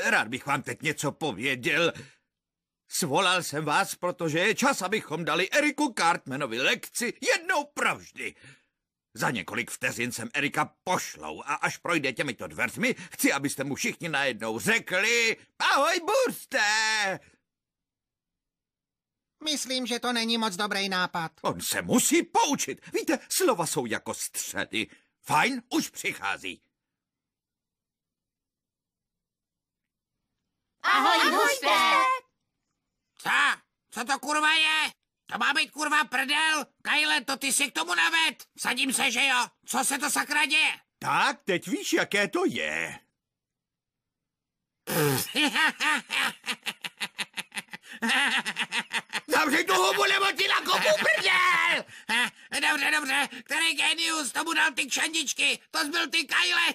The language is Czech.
Rád bych vám teď něco pověděl. Svolal jsem vás, protože je čas, abychom dali Eriku Cartmanovi lekci jednou provždy. Za několik vteřin sem Erika pošlou a až projde těmito dveřmi, chci, abyste mu všichni najednou řekli ahoj, Burste! Myslím, že to není moc dobrý nápad. On se musí poučit. Víte, slova jsou jako střely. Fajn, už přichází. Ahoj, Burste! Co to kurva je? To má být kurva prdel? Kyle, to ty si k tomu naved. Sadím se, že jo? Co se to sakra děje? Tak, teď víš, jaké to je. Zavři tu hubu, nebo ti na kopu prdel! Dobře, který genius tomu dal ty kšandičky? To zbyl ty, Kyle!